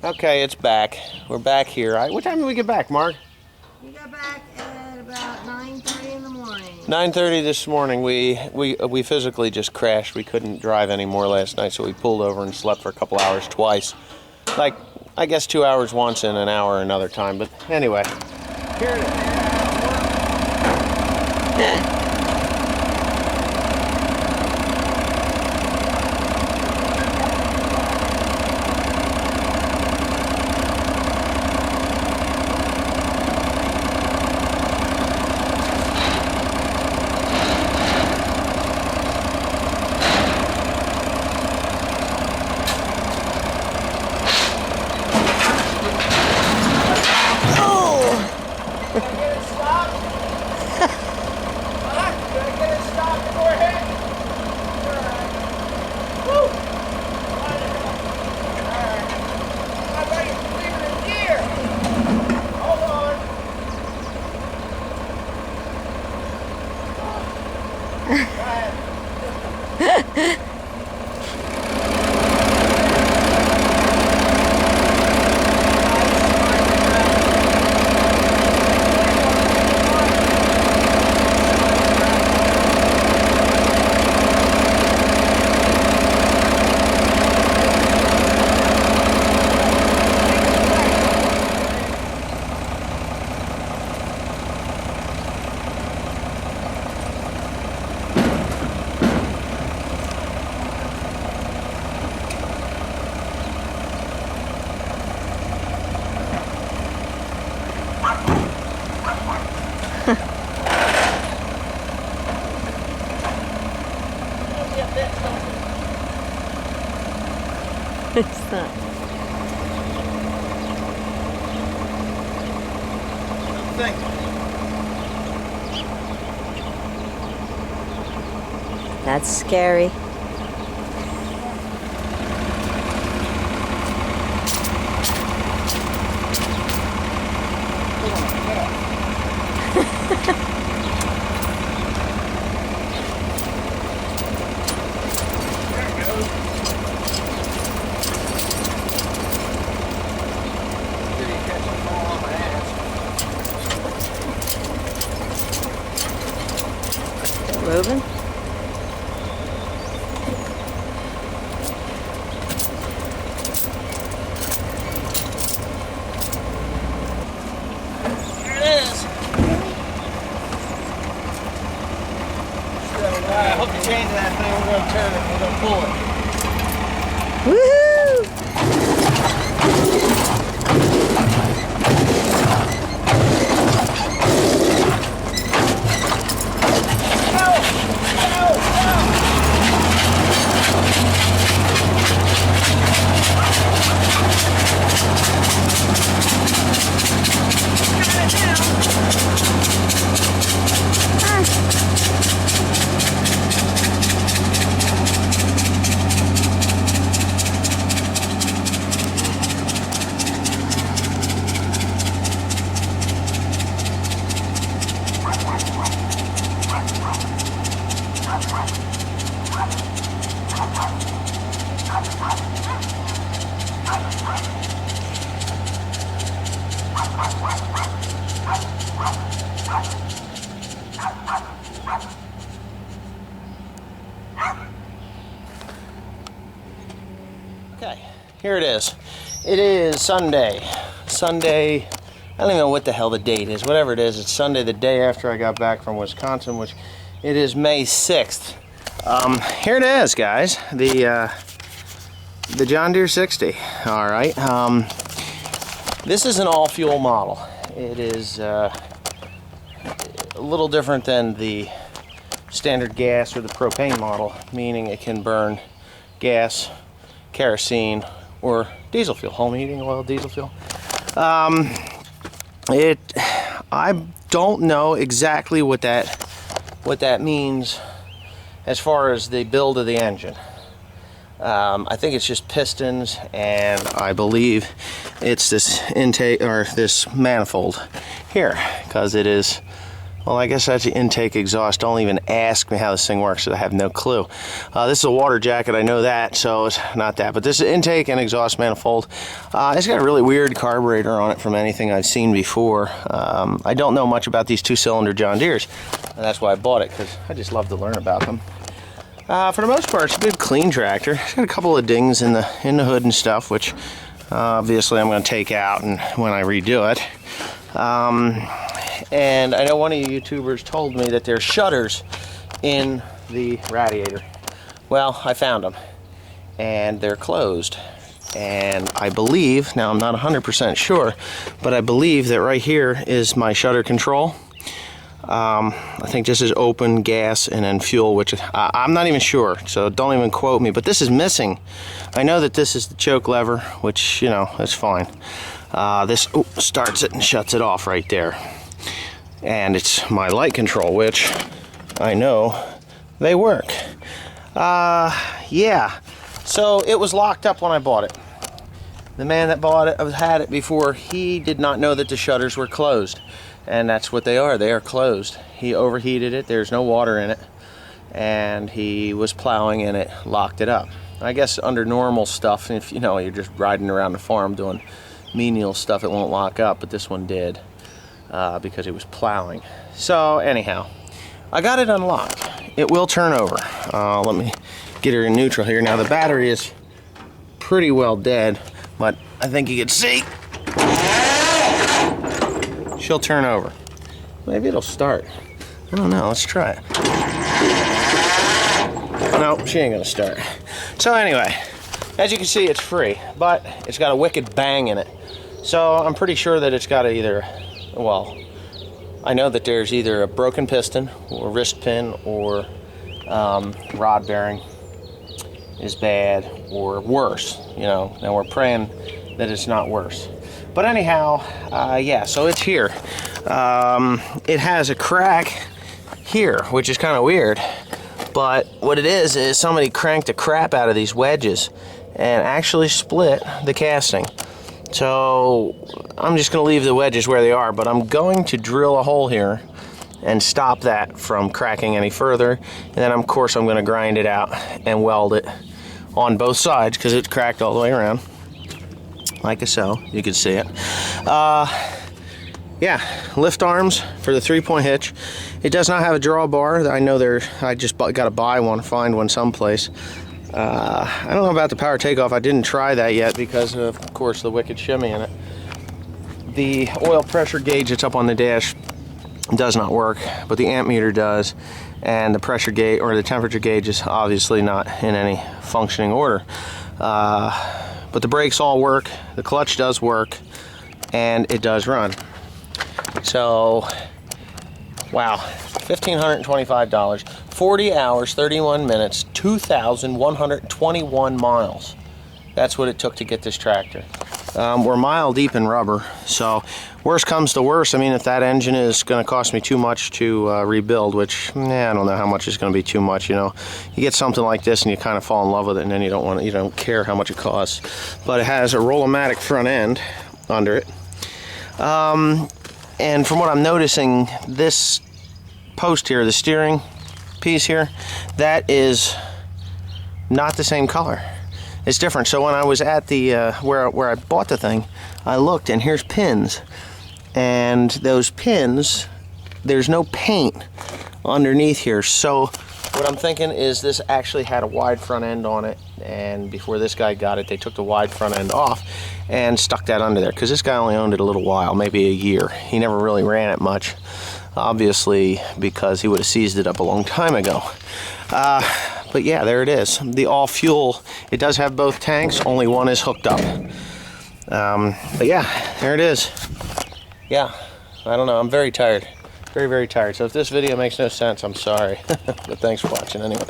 Okay, it's back. We're back here. What time did we get back, Mark? We got back at about 9:30 in the morning. 9:30 this morning. We physically just crashed. We couldn't drive anymore last night, so we pulled over and slept for a couple hours twice. Like, I guess 2 hours once and an hour another time. But anyway, here it is. It's not. That's scary. Moving. Here it is. I hope you change that thing. We're going to turn it. We're going to pull it. Woohoo! Okay, here it is. It is Sunday. Sunday, I don't even know what the hell the date is. Whatever it is, it's Sunday, the day after I got back from Wisconsin, which it is May 6th. Here it is, guys. The John Deere 60. All right. This is an all-fuel model. It is a little different than the standard gas or the propane model, meaning it can burn gas, kerosene, or diesel fuel, home heating oil, diesel fuel. I don't know exactly what that means as far as the build of the engine. I think it's just pistons, and I believe it's this intake or this manifold here, because it is Well, I guess that's the intake exhaust. Don't even ask me how this thing works, 'cause I have no clue. This is a water jacket, I know that, so it's not that. But this is intake and exhaust manifold. It's got a really weird carburetor on it from anything I've seen before. I don't know much about these two-cylinder John Deeres, and that's why I bought it, because I just love to learn about them. For the most part, it's a good, clean tractor. It's got a couple of dings in the hood and stuff, which obviously I'm going to take out and when I redo it. And I know one of you YouTubers told me that there's shutters in the radiator. Well, I found them, and they're closed. And I believe, now I'm not 100% sure, but I believe that right here is my shutter control. I think this is open, gas, and then fuel, which I'm not even sure, so don't even quote me, but this is missing. I know that this is the choke lever, which, you know, is fine. This starts it and shuts it off right there. And it's my light control, which I know they work. Yeah, so it was locked up when I bought it. The man that bought it, had it before, he did not know that the shutters were closed. And that's what they are closed. He overheated it, there's no water in it, and he was plowing and it locked it up. I guess under normal stuff, if you know, you're just riding around the farm doing menial stuff, it won't lock up, but this one did, because he was plowing. So anyhow, I got it unlocked. It will turn over. Let me get her in neutral here. Now the battery is pretty well dead, but I think you can see she'll turn over. Maybe it'll start. I don't know, let's try it. No, she ain't gonna start. So anyway, as you can see, it's free, but it's got a wicked bang in it. So I'm pretty sure that it's got either, well, I know that there's either a broken piston or wrist pin or rod bearing is bad or worse, you know. Now we're praying that it's not worse. But anyhow, yeah, so it's here. It has a crack here, which is kind of weird. But what it is somebody cranked the crap out of these wedges and actually split the casting. So I'm just going to leave the wedges where they are, but I'm going to drill a hole here and stop that from cracking any further. And then, of course, I'm going to grind it out and weld it on both sides because it's cracked all the way around. Like so, you can see it. Yeah, lift arms for the 3-point hitch. It does not have a drawbar. I know I just got to buy one, find one someplace. I don't know about the power takeoff. I didn't try that yet because of course, the wicked shimmy in it. The oil pressure gauge that's up on the dash does not work, but the amp meter does, and the pressure gauge or the temperature gauge is obviously not in any functioning order. But the brakes all work, the clutch does work, and it does run. So, wow, $1,525, 40 hours, 31 minutes, 2,121 miles. That's what it took to get this tractor. We're a mile deep in rubber, so worst comes to worst. I mean, if that engine is going to cost me too much to rebuild, which I don't know how much is going to be too much. You know, you get something like this and you kind of fall in love with it, and then you don't care how much it costs. But it has a Roll-O-Matic front end under it, and from what I'm noticing, this post here, the steering piece here, that is not the same color. It's different. So when I was at the where I bought the thing, I looked and here's pins, and those pins, there's no paint underneath here. So what I'm thinking is this actually had a wide front end on it, and before this guy got it, they took the wide front end off and stuck that under there, because this guy only owned it a little while, maybe a year. He never really ran it much, obviously, because he would have seized it up a long time ago. But yeah, there it is. The all fuel, it does have both tanks, only one is hooked up. But yeah, there it is. Yeah, I don't know, I'm very tired. Very, very tired. So if this video makes no sense, I'm sorry. But thanks for watching anyway.